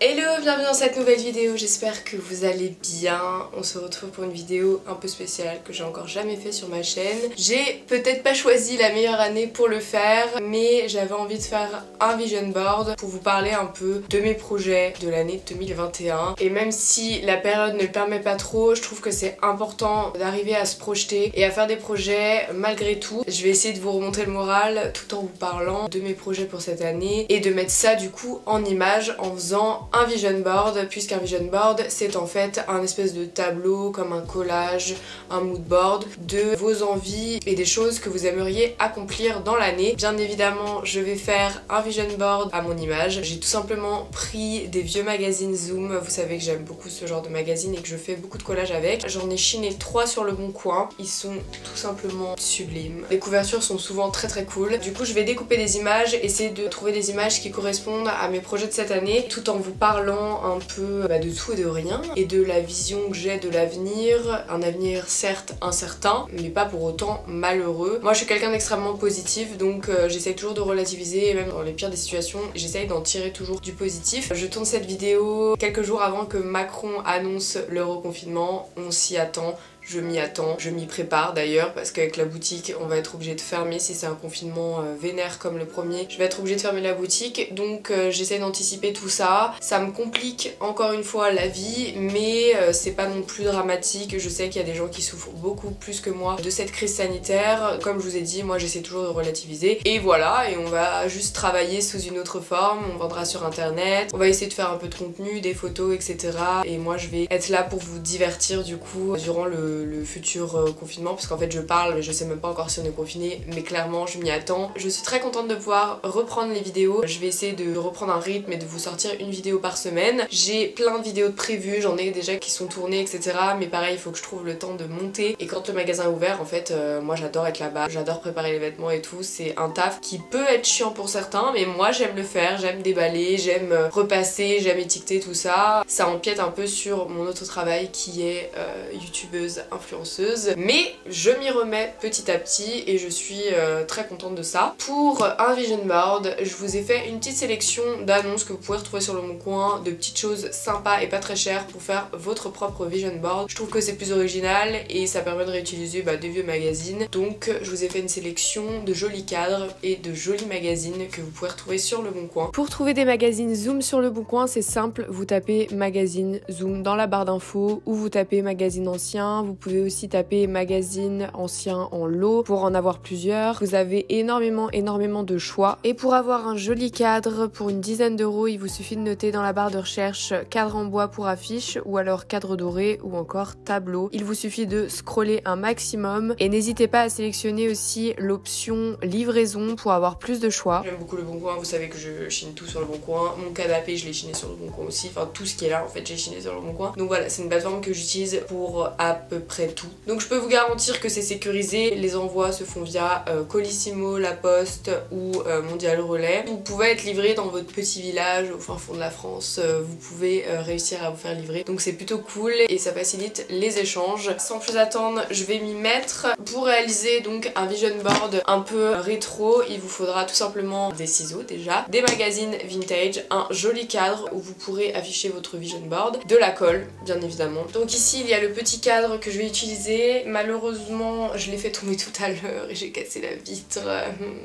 Hello, bienvenue dans cette nouvelle vidéo, j'espère que vous allez bien. On se retrouve pour une vidéo un peu spéciale que j'ai encore jamais fait sur ma chaîne. J'ai peut-être pas choisi la meilleure année pour le faire, mais j'avais envie de faire un vision board pour vous parler un peu de mes projets de l'année 2021. Et même si la période ne le permet pas trop, je trouve que c'est important d'arriver à se projeter et à faire des projets malgré tout. Je vais essayer de vous remonter le moral tout en vous parlant de mes projets pour cette année et de mettre ça du coup en image en faisant un vision board, puisqu'un vision board c'est en fait un espèce de tableau comme un collage, un mood board de vos envies et des choses que vous aimeriez accomplir dans l'année. Bien évidemment je vais faire un vision board à mon image. J'ai tout simplement pris des vieux magazines Zoom, vous savez que j'aime beaucoup ce genre de magazine et que je fais beaucoup de collages avec. J'en ai chiné 3 sur le bon coin, ils sont tout simplement sublimes. Les couvertures sont souvent très cool. Du coup je vais découper des images, essayer de trouver des images qui correspondent à mes projets de cette année tout en vous parlant un peu de tout et de rien et de la vision que j'ai de l'avenir. Un avenir certes incertain mais pas pour autant malheureux. Moi je suis quelqu'un d'extrêmement positif, donc j'essaye toujours de relativiser et même dans les pires des situations j'essaye d'en tirer toujours du positif. Je tourne cette vidéo quelques jours avant que Macron annonce le reconfinement. On s'y attend. Je m'y attends, je m'y prépare d'ailleurs parce qu'avec la boutique on va être obligé de fermer si c'est un confinement vénère comme le premier. Je vais être obligée de fermer la boutique, donc j'essaie d'anticiper tout ça. Ça me complique encore une fois la vie, mais c'est pas non plus dramatique. Je sais qu'il y a des gens qui souffrent beaucoup plus que moi de cette crise sanitaire. Comme je vous ai dit, moi j'essaie toujours de relativiser. Et voilà, et on va juste travailler sous une autre forme, on vendra sur internet, on va essayer de faire un peu de contenu, des photos, etc. Et moi je vais être là pour vous divertir du coup durant le futur confinement, parce qu'en fait je parle mais je sais même pas encore si on est confiné, mais clairement je m'y attends. Je suis très contente de pouvoir reprendre les vidéos. Je vais essayer de reprendre un rythme et de vous sortir une vidéo par semaine. J'ai plein de vidéos de prévues, j'en ai déjà qui sont tournées etc, mais pareil il faut que je trouve le temps de monter. Et quand le magasin est ouvert en fait moi j'adore être là-bas, j'adore préparer les vêtements et tout. C'est un taf qui peut être chiant pour certains, mais moi j'aime le faire, j'aime déballer, j'aime repasser, j'aime étiqueter tout ça. Ça empiète un peu sur mon autre travail qui est youtubeuse influenceuse, mais je m'y remets petit à petit et je suis très contente de ça. Pour un vision board, je vous ai fait une petite sélection d'annonces que vous pouvez retrouver sur le Bon Coin, de petites choses sympas et pas très chères pour faire votre propre vision board. Je trouve que c'est plus original et ça permet de réutiliser des vieux magazines, donc je vous ai fait une sélection de jolis cadres et de jolis magazines que vous pouvez retrouver sur le Bon Coin. Pour trouver des magazines Zoom sur le Bon Coin, c'est simple, vous tapez magazine Zoom dans la barre d'infos ou vous tapez magazine ancien. Vous pouvez aussi taper magazine ancien en lot pour en avoir plusieurs. Vous avez énormément de choix. Et pour avoir un joli cadre pour une dizaine d'euros, il vous suffit de noter dans la barre de recherche cadre en bois pour affiche ou alors cadre doré ou encore tableau. Il vous suffit de scroller un maximum et n'hésitez pas à sélectionner aussi l'option livraison pour avoir plus de choix. J'aime beaucoup le Bon Coin, vous savez que je chine tout sur le Bon Coin. Mon canapé je l'ai chiné sur le Bon Coin aussi, enfin tout ce qui est là en fait j'ai chiné sur le Bon Coin. Donc voilà, c'est une plateforme que j'utilise pour à peu près tout. Donc je peux vous garantir que c'est sécurisé, les envois se font via Colissimo, La Poste ou Mondial Relais. Vous pouvez être livré dans votre petit village au fin fond de la France, vous pouvez réussir à vous faire livrer. Donc c'est plutôt cool et ça facilite les échanges. Sans plus attendre, je vais m'y mettre. Pour réaliser donc un vision board un peu rétro, il vous faudra tout simplement des ciseaux déjà, des magazines vintage, un joli cadre où vous pourrez afficher votre vision board, de la colle bien évidemment. Donc ici il y a le petit cadre que je vais utiliser. Malheureusement je l'ai fait tomber tout à l'heure et j'ai cassé la vitre.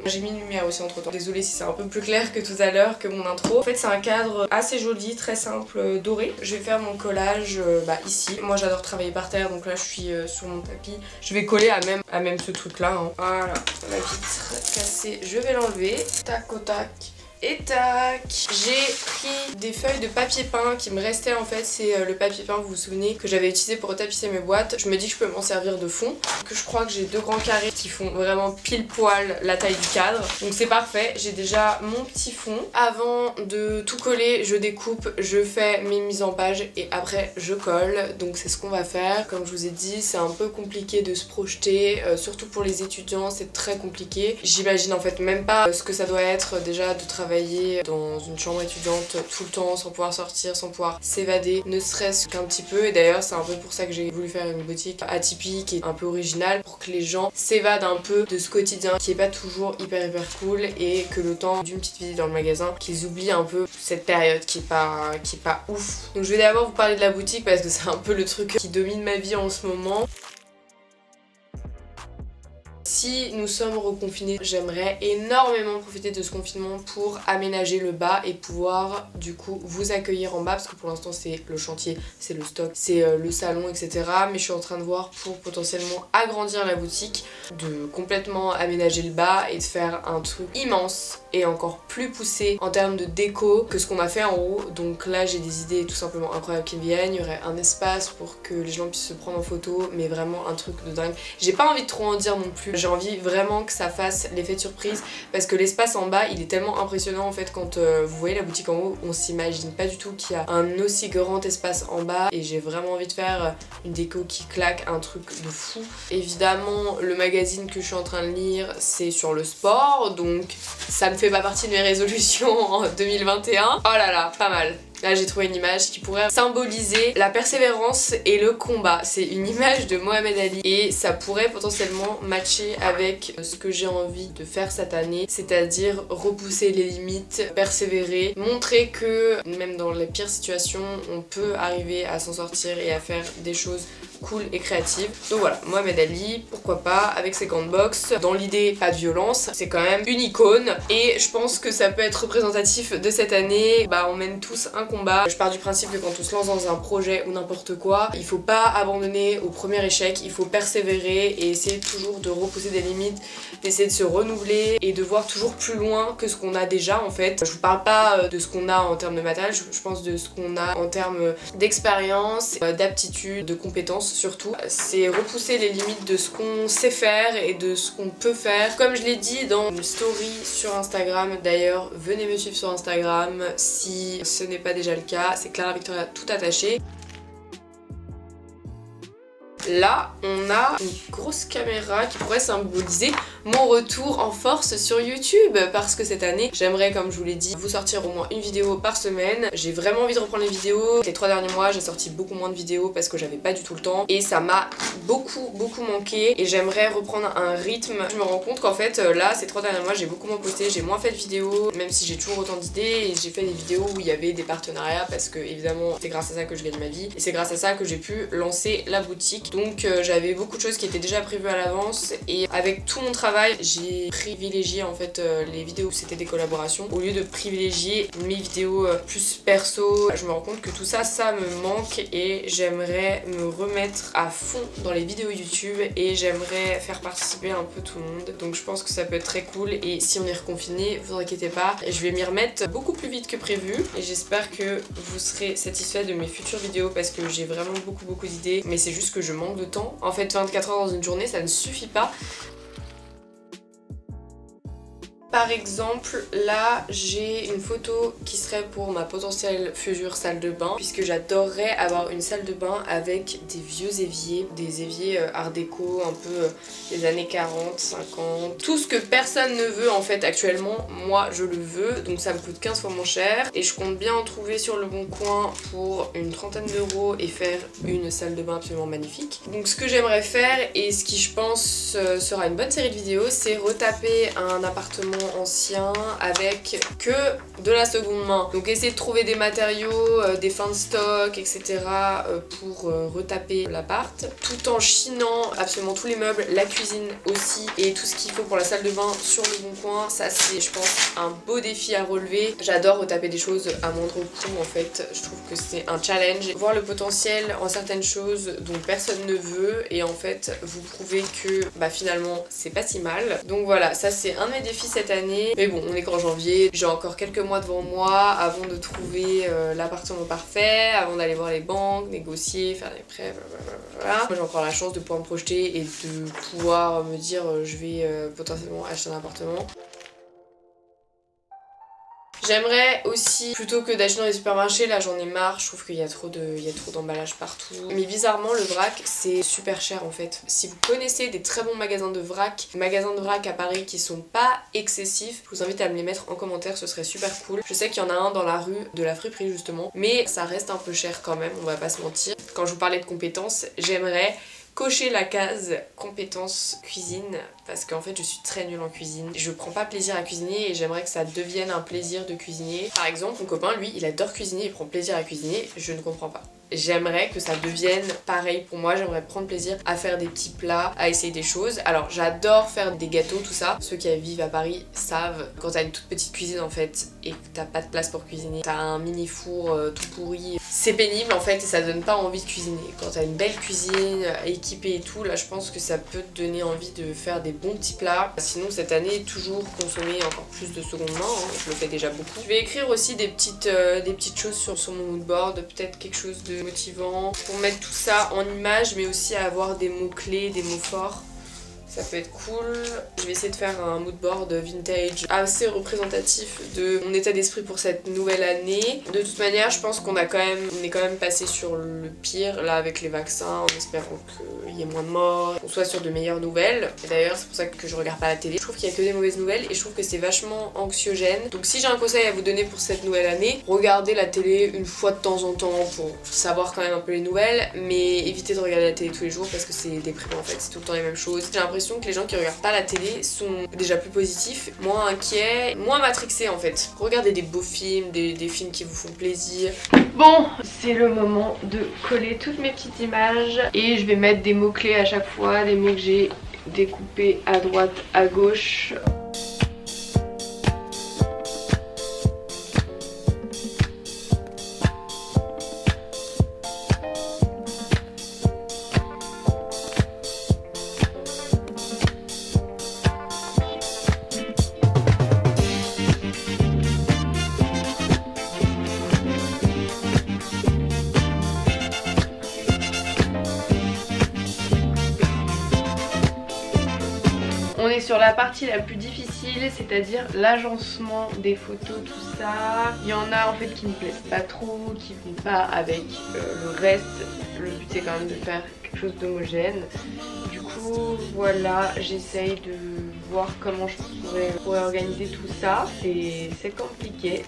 J'ai mis une lumière aussi entre temps, désolée si c'est un peu plus clair que tout à l'heure, que mon intro. En fait c'est un cadre assez joli, très simple, doré. Je vais faire mon collage ici. Moi j'adore travailler par terre, donc là je suis sur mon tapis. Je vais coller à même ce truc là hein. Voilà, la vitre cassée, je vais l'enlever, tac au tac. Et tac! J'ai pris des feuilles de papier peint qui me restaient en fait, c'est le papier peint, vous vous souvenez, que j'avais utilisé pour retapisser mes boîtes. Je me dis que je peux m'en servir de fond, que je crois que j'ai 2 grands carrés qui font vraiment pile poil la taille du cadre. Donc c'est parfait, j'ai déjà mon petit fond. Avant de tout coller, je découpe, je fais mes mises en page et après je colle. Donc c'est ce qu'on va faire. Comme je vous ai dit, c'est un peu compliqué de se projeter, surtout pour les étudiants, c'est très compliqué. J'imagine en fait même pas ce que ça doit être déjà de travailler travailler dans une chambre étudiante tout le temps sans pouvoir sortir, sans pouvoir s'évader, ne serait-ce qu'un petit peu. Et d'ailleurs c'est un peu pour ça que j'ai voulu faire une boutique atypique et un peu originale, pour que les gens s'évadent un peu de ce quotidien qui est pas toujours hyper cool, et que le temps d'une petite visite dans le magasin, qu'ils oublient un peu cette période qui est pas ouf. Donc je vais d'abord vous parler de la boutique parce que c'est un peu le truc qui domine ma vie en ce moment. Si nous sommes reconfinés, j'aimerais énormément profiter de ce confinement pour aménager le bas et pouvoir du coup vous accueillir en bas, parce que pour l'instant c'est le chantier, c'est le stock, c'est le salon, etc. Mais je suis en train de voir pour potentiellement agrandir la boutique, de complètement aménager le bas et de faire un truc immense et encore plus poussé en termes de déco que ce qu'on a fait en haut. Donc là j'ai des idées tout simplement incroyables qui viennent. Il y aurait un espace pour que les gens puissent se prendre en photo, mais vraiment un truc de dingue. J'ai pas envie de trop en dire non plus, j'ai envie vraiment que ça fasse l'effet de surprise, parce que l'espace en bas il est tellement impressionnant en fait. Quand vous voyez la boutique en haut, on s'imagine pas du tout qu'il y a un aussi grand espace en bas, et j'ai vraiment envie de faire une déco qui claque, un truc de fou. Évidemment le magazine que je suis en train de lire c'est sur le sport, donc ça ne fait pas partie de mes résolutions en 2021. Oh là là, pas mal. Là j'ai trouvé une image qui pourrait symboliser la persévérance et le combat. C'est une image de Mohamed Ali et ça pourrait potentiellement matcher avec ce que j'ai envie de faire cette année, c'est-à-dire repousser les limites, persévérer, montrer que même dans les pires situations on peut arriver à s'en sortir et à faire des choses cool et créative. Donc voilà, Mohamed Ali, pourquoi pas, avec ses grandes box. Dans l'idée, pas de violence, c'est quand même une icône et je pense que ça peut être représentatif de cette année. Bah on mène tous un combat. Je pars du principe que quand on se lance dans un projet ou n'importe quoi, il faut pas abandonner au premier échec, il faut persévérer et essayer toujours de repousser des limites, d'essayer de se renouveler et de voir toujours plus loin que ce qu'on a déjà en fait. Je vous parle pas de ce qu'on a en termes de matériel, je pense de ce qu'on a en termes d'expérience, d'aptitude, de compétences. Surtout, c'est repousser les limites de ce qu'on sait faire et de ce qu'on peut faire. Comme je l'ai dit dans une story sur Instagram, d'ailleurs venez me suivre sur Instagram si ce n'est pas déjà le cas, c'est Clara Victoria tout attaché. Là, on a une grosse caméra qui pourrait symboliser mon retour en force sur YouTube, parce que cette année, j'aimerais, comme je vous l'ai dit, vous sortir au moins une vidéo par semaine. J'ai vraiment envie de reprendre les vidéos. Les 3 derniers mois, j'ai sorti beaucoup moins de vidéos parce que j'avais pas du tout le temps et ça m'a beaucoup manqué et j'aimerais reprendre un rythme. Je me rends compte qu'en fait, là, ces 3 derniers mois, j'ai beaucoup moins posté, j'ai moins fait de vidéos, même si j'ai toujours autant d'idées, et j'ai fait des vidéos où il y avait des partenariats parce que évidemment, c'est grâce à ça que je gagne ma vie et c'est grâce à ça que j'ai pu lancer la boutique. Donc j'avais beaucoup de choses qui étaient déjà prévues à l'avance et avec tout mon travail j'ai privilégié en fait les vidéos où c'était des collaborations au lieu de privilégier mes vidéos plus perso. Je me rends compte que tout ça, ça me manque et j'aimerais me remettre à fond dans les vidéos YouTube et j'aimerais faire participer un peu tout le monde. Donc je pense que ça peut être très cool et si on est reconfiné, vous inquiétez pas, je vais m'y remettre beaucoup plus vite que prévu et j'espère que vous serez satisfait de mes futures vidéos parce que j'ai vraiment beaucoup d'idées, mais c'est juste que je manque de temps. En fait 24 heures dans une journée ça ne suffit pas. Par exemple, là j'ai une photo qui serait pour ma potentielle future salle de bain, puisque j'adorerais avoir une salle de bain avec des vieux éviers, des éviers art déco, un peu des années 40, 50. Tout ce que personne ne veut en fait actuellement, moi je le veux, donc ça me coûte 15 fois moins cher et je compte bien en trouver sur le bon coin pour une trentaine d'euros et faire une salle de bain absolument magnifique. Donc ce que j'aimerais faire et ce qui je pense sera une bonne série de vidéos, c'est retaper un appartement ancien avec que de la seconde main. Donc essayer de trouver des matériaux, des fins de stock, etc. Pour retaper l'appart, tout en chinant absolument tous les meubles, la cuisine aussi et tout ce qu'il faut pour la salle de bain sur le bon coin. Ça c'est je pense un beau défi à relever. J'adore retaper des choses à moindre coût en fait, je trouve que c'est un challenge. Voir le potentiel en certaines choses dont personne ne veut et en fait vous prouver que bah finalement c'est pas si mal. Donc voilà, ça c'est un de mes défis cette année. Mais bon, on est qu'en janvier, j'ai encore quelques mois devant moi avant de trouver l'appartement parfait, avant d'aller voir les banques, négocier, faire des prêts, blablabla. Moi j'ai encore la chance de pouvoir me projeter et de pouvoir me dire je vais potentiellement acheter un appartement. J'aimerais aussi, plutôt que d'acheter dans les supermarchés, là j'en ai marre, je trouve qu'il y a trop d'emballage partout. Mais bizarrement le vrac c'est super cher en fait. Si vous connaissez des très bons magasins de vrac à Paris qui sont pas excessifs, je vous invite à me les mettre en commentaire, ce serait super cool. Je sais qu'il y en a un dans la rue de la friperie justement, mais ça reste un peu cher quand même, on va pas se mentir. Quand je vous parlais de compétences, j'aimerais cocher la case compétences cuisine parce qu'en fait je suis très nulle en cuisine. Je prends pas plaisir à cuisiner et j'aimerais que ça devienne un plaisir de cuisiner. Par exemple mon copain lui il adore cuisiner, il prend plaisir à cuisiner, je ne comprends pas. J'aimerais que ça devienne pareil pour moi, j'aimerais prendre plaisir à faire des petits plats, à essayer des choses. Alors j'adore faire des gâteaux, tout ça. Ceux qui vivent à Paris savent, quand t'as une toute petite cuisine en fait et que t'as pas de place pour cuisiner, t'as un mini four tout pourri, c'est pénible en fait et ça donne pas envie de cuisiner. Quand t'as une belle cuisine équipée et tout, là je pense que ça peut te donner envie de faire des bons petits plats. Sinon cette année, toujours consommer encore plus de seconde main, hein. Je le fais déjà beaucoup. Je vais écrire aussi des petites choses sur mon moodboard, peut-être quelque chose de motivant pour mettre tout ça en image, mais aussi à avoir des mots clés, des mots forts. Ça peut être cool. Je vais essayer de faire un moodboard vintage assez représentatif de mon état d'esprit pour cette nouvelle année. De toute manière, je pense qu'on est quand même passé sur le pire là avec les vaccins, en espérant qu'il y ait moins de morts, qu'on soit sur de meilleures nouvelles. Et d'ailleurs, c'est pour ça que je regarde pas la télé. Je trouve qu'il y a que des mauvaises nouvelles et je trouve que c'est vachement anxiogène. Donc si j'ai un conseil à vous donner pour cette nouvelle année, regardez la télé une fois de temps en temps pour savoir quand même un peu les nouvelles, mais évitez de regarder la télé tous les jours parce que c'est déprimant en fait, c'est tout le temps les mêmes choses. J'ai l'impression que les gens qui regardent pas la télé sont déjà plus positifs, moins inquiets, moins matrixés en fait. Regardez des beaux films, des films qui vous font plaisir. Bon, c'est le moment de coller toutes mes petites images et je vais mettre des mots clés à chaque fois, des mots que j'ai découpés à droite, à gauche. On est sur la partie la plus difficile, c'est-à-dire l'agencement des photos, tout ça. Il y en a en fait qui me plaisent pas trop, qui vont pas avec le reste. Le but c'est quand même de faire quelque chose d'homogène. Du coup voilà, j'essaye de voir comment je pourrais organiser tout ça. C'est compliqué.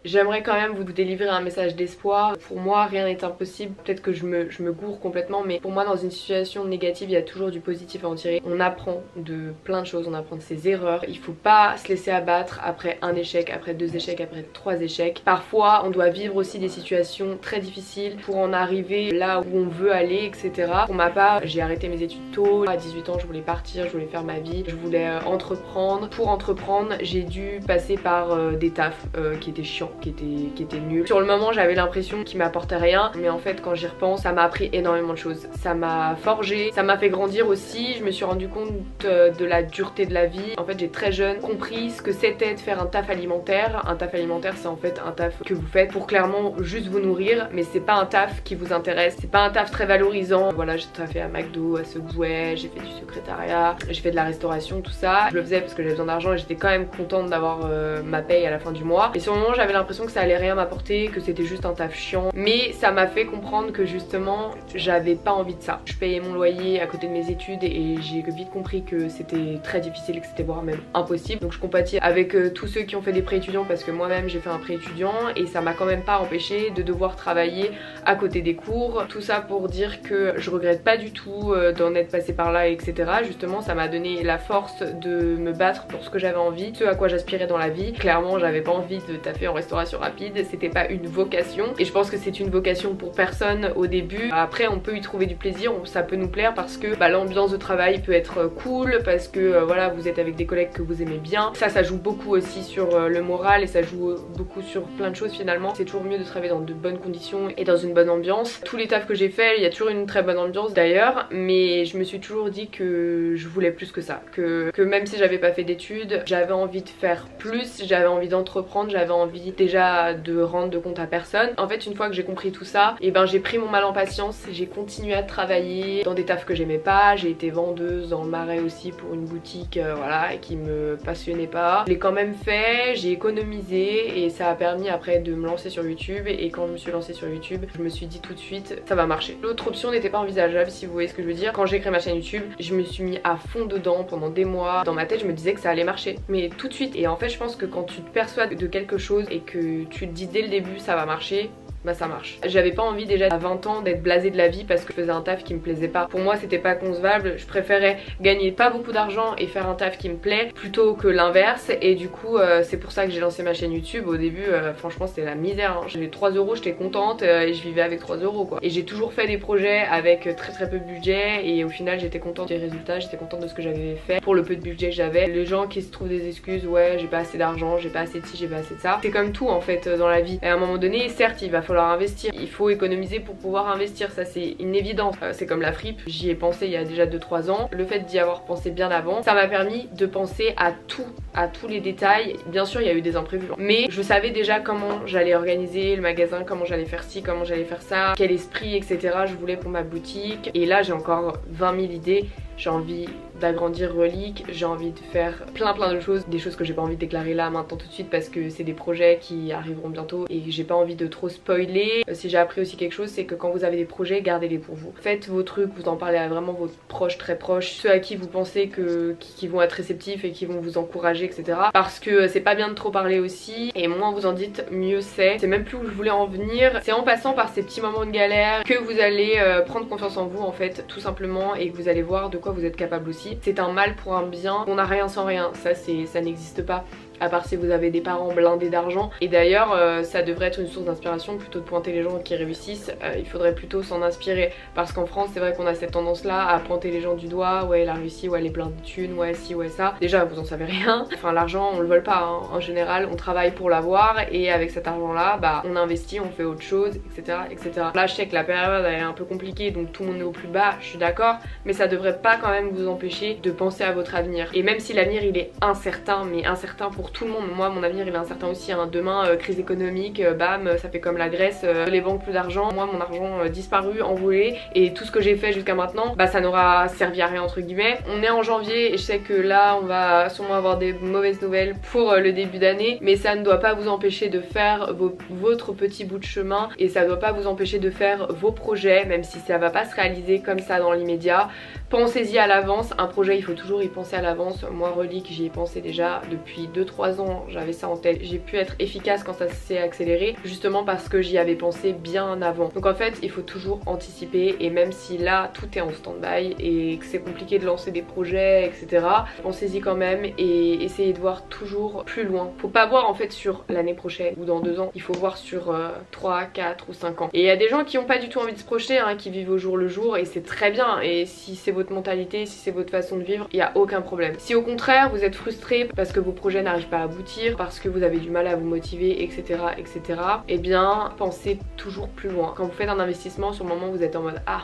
J'aimerais quand même vous délivrer un message d'espoir. Pour moi, rien n'est impossible. Peut-être que je me gourre complètement, mais pour moi, dans une situation négative, il y a toujours du positif à en tirer. On apprend de plein de choses, on apprend de ses erreurs. Il faut pas se laisser abattre après un échec, après 2 échecs, après 3 échecs. Parfois, on doit vivre aussi des situations très difficiles pour en arriver là où on veut aller, etc. Pour ma part, j'ai arrêté mes études tôt. À 18 ans, je voulais partir, je voulais faire ma vie, je voulais entreprendre. Pour entreprendre, j'ai dû passer par des tafs qui étaient chiants, qui était nul. Sur le moment j'avais l'impression qu'il m'apportait rien, mais en fait quand j'y repense ça m'a appris énormément de choses. Ça m'a forgé, ça m'a fait grandir aussi. Je me suis rendu compte de la dureté de la vie. En fait j'ai très jeune compris ce que c'était de faire un taf alimentaire. Un taf alimentaire c'est en fait un taf que vous faites pour clairement juste vous nourrir, mais c'est pas un taf qui vous intéresse, c'est pas un taf très valorisant. Voilà, j'ai taffé à McDo, à Subway, j'ai fait du secrétariat, j'ai fait de la restauration, tout ça. Je le faisais parce que j'avais besoin d'argent et j'étais quand même contente d'avoir ma paye à la fin du mois. Et sur le moment j'avais l'impression que ça allait rien m'apporter, que c'était juste un taf chiant, mais ça m'a fait comprendre que justement j'avais pas envie de ça. Je payais mon loyer à côté de mes études et j'ai vite compris que c'était très difficile et que c'était voire même impossible. Donc je compatis avec tous ceux qui ont fait des prêts étudiants parce que moi-même j'ai fait un prêt étudiant et ça m'a quand même pas empêché de devoir travailler à côté des cours. Tout ça pour dire que je regrette pas du tout d'en être passée par là, etc. Justement ça m'a donné la force de me battre pour ce que j'avais envie, ce à quoi j'aspirais dans la vie. Clairement j'avais pas envie de taffer en restauration restauration rapide, c'était pas une vocation et je pense que c'est une vocation pour personne au début. Après on peut y trouver du plaisir, ça peut nous plaire parce que l'ambiance de travail peut être cool, parce que voilà, vous êtes avec des collègues que vous aimez bien. Ça joue beaucoup aussi sur le moral et ça joue beaucoup sur plein de choses finalement. C'est toujours mieux de travailler dans de bonnes conditions et dans une bonne ambiance. Tous les tafs que j'ai fait, il y a toujours une très bonne ambiance d'ailleurs, mais je me suis toujours dit que je voulais plus que ça, que même si j'avais pas fait d'études, j'avais envie de faire plus, j'avais envie d'entreprendre, j'avais envie déjà de rendre de compte à personne. En fait, une fois que j'ai compris tout ça, et ben j'ai pris mon mal en patience, j'ai continué à travailler dans des tafs que j'aimais pas, j'ai été vendeuse dans le Marais aussi pour une boutique voilà, qui me passionnait pas. Je l'ai quand même fait, j'ai économisé et ça a permis après de me lancer sur YouTube, et quand je me suis lancée sur YouTube, je me suis dit tout de suite ça va marcher. L'autre option n'était pas envisageable, si vous voyez ce que je veux dire. Quand j'ai créé ma chaîne YouTube, je me suis mis à fond dedans pendant des mois. Dans ma tête, je me disais que ça allait marcher, mais tout de suite. Et en fait, je pense que quand tu te persuades de quelque chose et que tu te dis dès le début ça va marcher, bah ça marche. J'avais pas envie déjà à 20 ans d'être blasée de la vie parce que je faisais un taf qui me plaisait pas. Pour moi c'était pas concevable, je préférais gagner pas beaucoup d'argent et faire un taf qui me plaît plutôt que l'inverse, et du coup c'est pour ça que j'ai lancé ma chaîne YouTube. Au début franchement c'était la misère, hein. J'avais 3 euros, j'étais contente et je vivais avec 3 euros quoi. Et j'ai toujours fait des projets avec très peu de budget et au final j'étais contente des résultats, j'étais contente de ce que j'avais fait pour le peu de budget que j'avais. Les gens qui se trouvent des excuses, ouais j'ai pas assez d'argent, j'ai pas assez de ci, j'ai pas assez de ça, c'est comme tout en fait dans la vie. Et à un moment donné certes il va falloir investir, il faut économiser pour pouvoir investir, ça c'est une évidence. C'est comme la fripe, j'y ai pensé il y a déjà 2-3 ans. Le fait d'y avoir pensé bien avant, ça m'a permis de penser à tous les détails. Bien sûr il y a eu des imprévus, mais je savais déjà comment j'allais organiser le magasin, comment j'allais faire ci, comment j'allais faire ça, quel esprit etc je voulais pour ma boutique. Et là j'ai encore 20 000 idées. J'ai envie d'agrandir Relique, j'ai envie de faire plein de choses, des choses que j'ai pas envie de déclarer là maintenant tout de suite parce que c'est des projets qui arriveront bientôt et j'ai pas envie de trop spoiler. Si j'ai appris aussi quelque chose, c'est que quand vous avez des projets, gardez-les pour vous. Faites vos trucs, vous en parlez à vraiment vos proches, très proches, ceux à qui vous pensez qui vont être réceptifs et qui vont vous encourager etc. Parce que c'est pas bien de trop parler aussi, et moins vous en dites mieux c'est. C'est même plus où je voulais en venir, c'est en passant par ces petits moments de galère que vous allez prendre confiance en vous en fait, tout simplement, et que vous allez voir de quoi vous êtes capable aussi. C'est un mal pour un bien, on n'a rien sans rien, ça n'existe pas. À part si vous avez des parents blindés d'argent. Et d'ailleurs ça devrait être une source d'inspiration plutôt de pointer les gens qui réussissent. Il faudrait plutôt s'en inspirer, parce qu'en France c'est vrai qu'on a cette tendance là à pointer les gens du doigt. Ouais elle a réussi, ouais elle est blindée de thunes, ouais si, ouais ça. Déjà vous en savez rien, enfin l'argent on le vole pas hein. En général on travaille pour l'avoir et avec cet argent là bah on investit, on fait autre chose etc etc. Là je sais que la période elle est un peu compliquée donc tout le monde est au plus bas, je suis d'accord, mais ça devrait pas quand même vous empêcher de penser à votre avenir. Et même si l'avenir il est incertain, mais incertain pour tout le monde, moi mon avenir il est incertain aussi hein. Demain crise économique, bam ça fait comme la Grèce, les banques plus d'argent, moi mon argent disparu, envolé, et tout ce que j'ai fait jusqu'à maintenant bah ça n'aura servi à rien entre guillemets. On est en janvier et je sais que là on va sûrement avoir des mauvaises nouvelles pour le début d'année, mais ça ne doit pas vous empêcher de faire votre petit bout de chemin, et ça ne doit pas vous empêcher de faire vos projets même si ça va pas se réaliser comme ça dans l'immédiat. Pensez-y à l'avance, un projet il faut toujours y penser à l'avance. Moi Relique j'y ai pensé déjà depuis 2-3 ans, j'avais ça en tête. J'ai pu être efficace quand ça s'est accéléré justement parce que j'y avais pensé bien avant. Donc en fait il faut toujours anticiper, et même si là tout est en stand-by et que c'est compliqué de lancer des projets etc, pensez-y quand même et essayez de voir toujours plus loin. Faut pas voir en fait sur l'année prochaine ou dans 2 ans, il faut voir sur 3, 4 ou 5 ans. Et il y a des gens qui ont pas du tout envie de se projeter hein, qui vivent au jour le jour, et c'est très bien, et si c'est votre mentalité, si c'est votre façon de vivre, il n'y a aucun problème. Si au contraire vous êtes frustré parce que vos projets n'arrivent pas à aboutir, parce que vous avez du mal à vous motiver etc etc, eh bien pensez toujours plus loin. Quand vous faites un investissement, sur le moment vous êtes en mode ah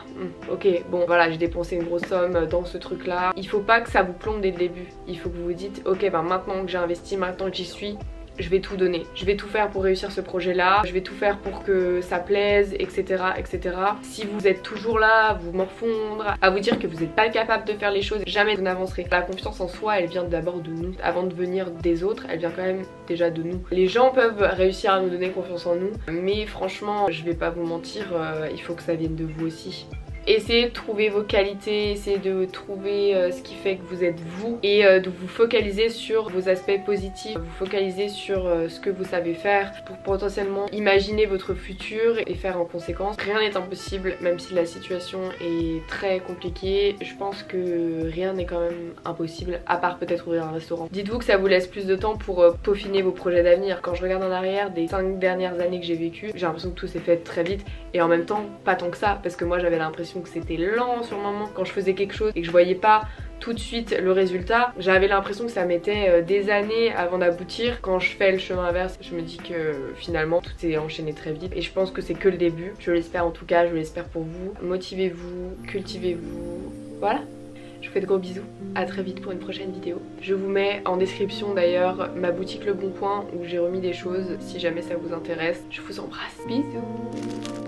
ok bon voilà j'ai dépensé une grosse somme dans ce truc là, il faut pas que ça vous plombe dès le début. Il faut que vous vous dites ok ben maintenant que j'ai investi, maintenant que j'y suis, je vais tout donner, je vais tout faire pour réussir ce projet là, je vais tout faire pour que ça plaise etc etc. Si vous êtes toujours là à vous morfondre, à vous dire que vous n'êtes pas capable de faire les choses, jamais vous n'avancerez. La confiance en soi elle vient d'abord de nous, avant de venir des autres elle vient quand même déjà de nous. Les gens peuvent réussir à nous donner confiance en nous, mais franchement je vais pas vous mentir, il faut que ça vienne de vous aussi. Essayez de trouver vos qualités, essayez de trouver ce qui fait que vous êtes vous et de vous focaliser sur vos aspects positifs, vous focaliser sur ce que vous savez faire pour potentiellement imaginer votre futur et faire en conséquence. Rien n'est impossible, même si la situation est très compliquée. Je pense que rien n'est quand même impossible, à part peut-être ouvrir un restaurant. Dites-vous que ça vous laisse plus de temps pour peaufiner vos projets d'avenir. Quand je regarde en arrière des 5 dernières années que j'ai vécues, j'ai l'impression que tout s'est fait très vite et en même temps pas tant que ça, parce que moi j'avais l'impression que c'était lent sur le moment. Quand je faisais quelque chose et que je voyais pas tout de suite le résultat, j'avais l'impression que ça mettait des années avant d'aboutir. Quand je fais le chemin inverse, je me dis que finalement tout s'est enchaîné très vite et je pense que c'est que le début. Je l'espère en tout cas, je l'espère pour vous. Motivez-vous, cultivez-vous, voilà. Je vous fais de gros bisous, à très vite pour une prochaine vidéo. Je vous mets en description d'ailleurs ma boutique Le Bon Coin où j'ai remis des choses si jamais ça vous intéresse. Je vous embrasse, bisous.